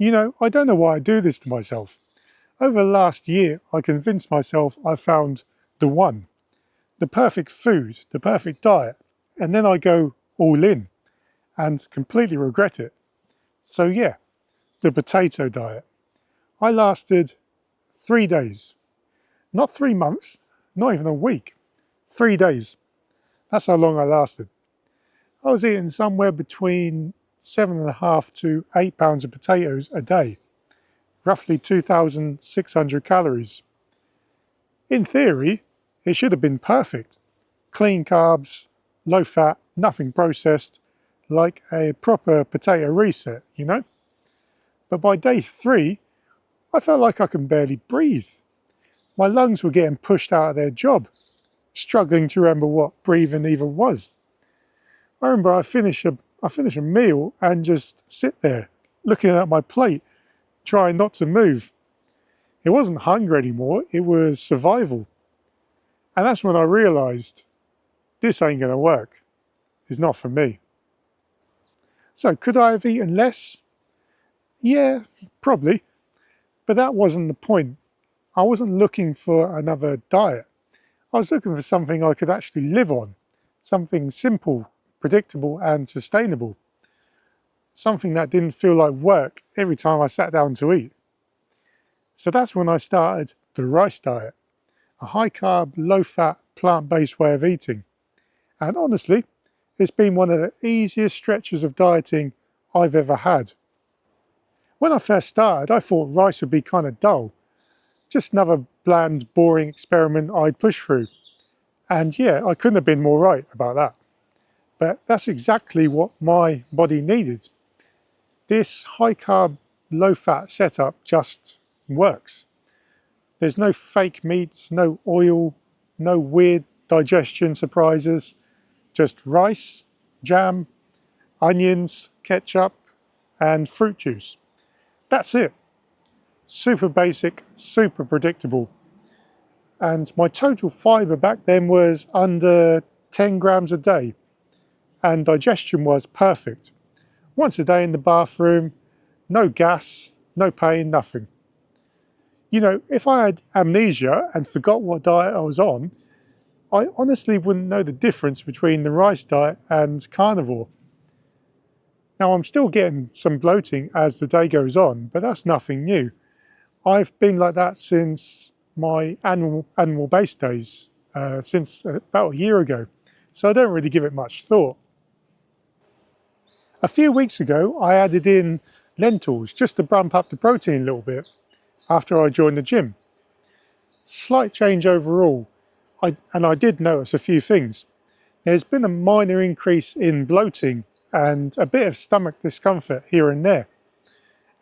I don't know why I do this to myself. Over the last year, I convinced myself I found the one, the perfect food, the perfect diet, and then I go all in and completely regret it. So yeah, the potato diet. I lasted 3 days, not 3 months, not even a week, 3 days. That's how long I lasted. I was eating somewhere between 7.5 to 8 pounds of potatoes a day, roughly 2,600 calories. In theory, it should have been perfect. Clean carbs, low fat, nothing processed, like a proper potato reset, But by day 3, I felt like I could barely breathe. My lungs were getting pushed out of their job, struggling to remember what breathing even was. I remember I finish a meal and just sit there, looking at my plate, trying not to move. It wasn't hunger anymore, it was survival. And that's when I realised, this ain't going to work. It's not for me. So could I have eaten less? Yeah, probably. But that wasn't the point. I wasn't looking for another diet. I was looking for something I could actually live on. Something simple, predictable and sustainable. Something that didn't feel like work every time I sat down to eat. So that's when I started the rice diet. A high-carb, low-fat, plant-based way of eating. And honestly, it's been one of the easiest stretches of dieting I've ever had. When I first started, I thought rice would be kind of dull. Just another bland, boring experiment I'd push through. And yeah, I couldn't have been more right about that. But that's exactly what my body needed. This high-carb, low-fat setup just works. There's no fake meats, no oil, no weird digestion surprises. Just rice, jam, onions, ketchup, and fruit juice. That's it. Super basic, super predictable. And my total fibre back then was under 10 grams a day. And digestion was perfect. Once a day in the bathroom, no gas, no pain, nothing. If I had amnesia and forgot what diet I was on, I honestly wouldn't know the difference between the rice diet and carnivore. Now I'm still getting some bloating as the day goes on, but that's nothing new. I've been like that since my animal-based days, since about a year ago, so I don't really give it much thought. A few weeks ago I added in lentils just to bump up the protein a little bit after I joined the gym. Slight change overall, and I did notice a few things. There's been a minor increase in bloating and a bit of stomach discomfort here and there.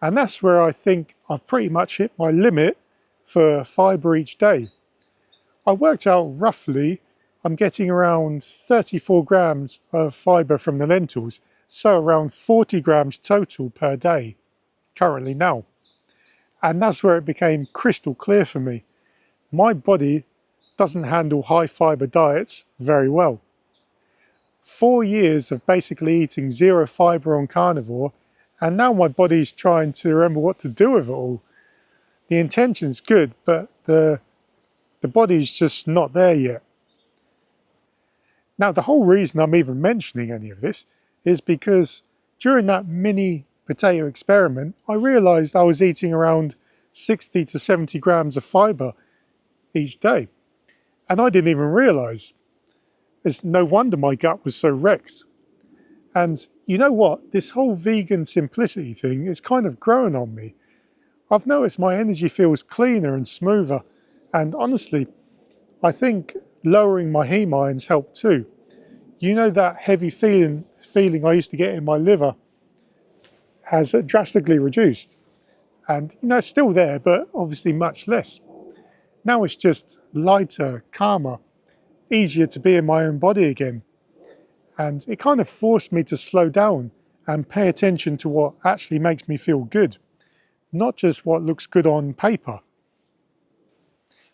And that's where I think I've pretty much hit my limit for fibre each day. I worked out roughly I'm getting around 34 grams of fibre from the lentils, so around 40 grams total per day, currently now. And that's where it became crystal clear for me. My body doesn't handle high fibre diets very well. 4 years of basically eating zero fibre on carnivore, and now my body's trying to remember what to do with it all. The intention's good, but the body's just not there yet. Now, the whole reason I'm even mentioning any of this is because during that mini potato experiment, I realised I was eating around 60 to 70 grams of fibre each day. And I didn't even realise. It's no wonder my gut was so wrecked. And you know what? This whole vegan simplicity thing is kind of growing on me. I've noticed my energy feels cleaner and smoother. And honestly, I think lowering my heme ions helped too. That heavy feeling I used to get in my liver has drastically reduced. And it's still there, but obviously much less. Now it's just lighter, calmer, easier to be in my own body again. And it kind of forced me to slow down and pay attention to what actually makes me feel good, not just what looks good on paper.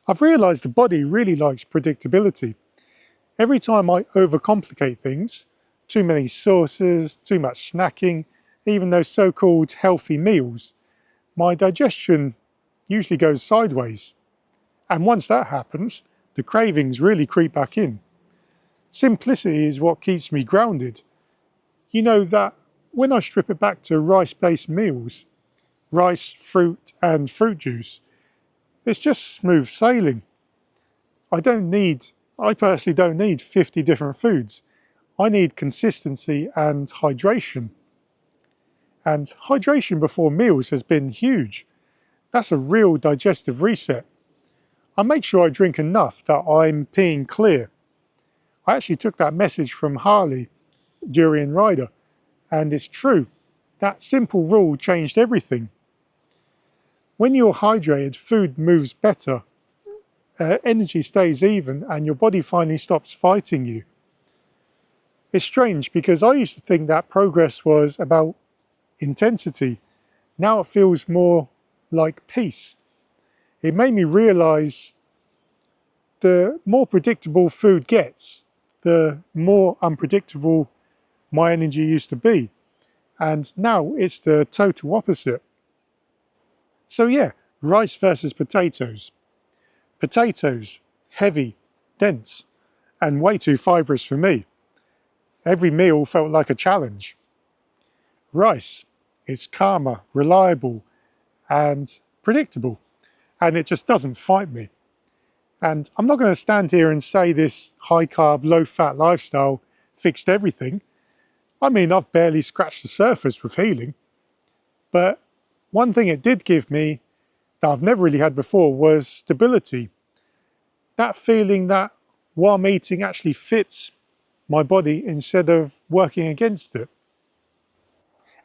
I've realised the body really likes predictability. Every time I overcomplicate things, too many sauces, too much snacking, even those so-called healthy meals, my digestion usually goes sideways. And once that happens, the cravings really creep back in. Simplicity is what keeps me grounded. You know that when I strip it back to rice-based meals, rice, fruit and fruit juice, it's just smooth sailing. I personally don't need 50 different foods. I need consistency and hydration. And hydration before meals has been huge. That's a real digestive reset. I make sure I drink enough that I'm peeing clear. I actually took that message from Harley, Durian Rider, and it's true. That simple rule changed everything. When you're hydrated, food moves better, energy stays even, and your body finally stops fighting you. It's strange because I used to think that progress was about intensity. Now it feels more like peace. It made me realise the more predictable food gets, the more unpredictable my energy used to be. And now it's the total opposite. So yeah, rice versus potatoes. Potatoes, heavy, dense, and way too fibrous for me. Every meal felt like a challenge. Rice, it's calmer, reliable, and predictable, and it just doesn't fight me. And I'm not going to stand here and say this high-carb, low-fat lifestyle fixed everything. I mean, I've barely scratched the surface with healing. But one thing it did give me that I've never really had before was stability. That feeling that what I'm eating actually fits my body instead of working against it.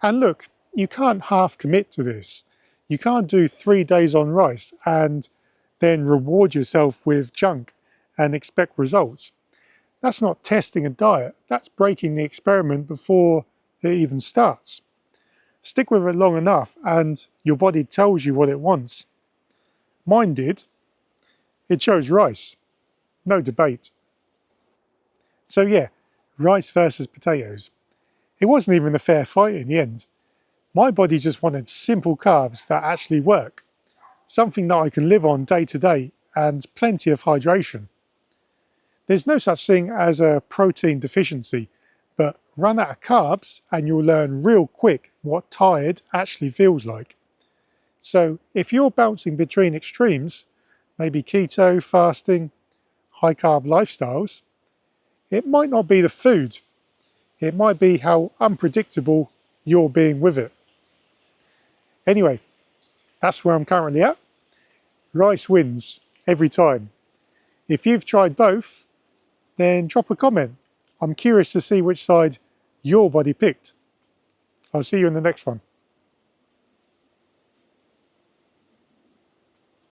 And look, you can't half commit to this. You can't do 3 days on rice and then reward yourself with junk and expect results. That's not testing a diet, that's breaking the experiment before it even starts. Stick with it long enough and your body tells you what it wants. Mine did. It chose rice. No debate. So yeah, rice versus potatoes. It wasn't even a fair fight in the end. My body just wanted simple carbs that actually work. Something that I can live on day to day and plenty of hydration. There's no such thing as a protein deficiency, but run out of carbs and you'll learn real quick what tired actually feels like. So if you're bouncing between extremes, maybe keto, fasting, high carb lifestyles, it might not be the food, it might be how unpredictable you're being with it. Anyway, that's where I'm currently at. Rice wins every time. If you've tried both, then drop a comment. I'm curious to see which side your body picked. I'll see you in the next one.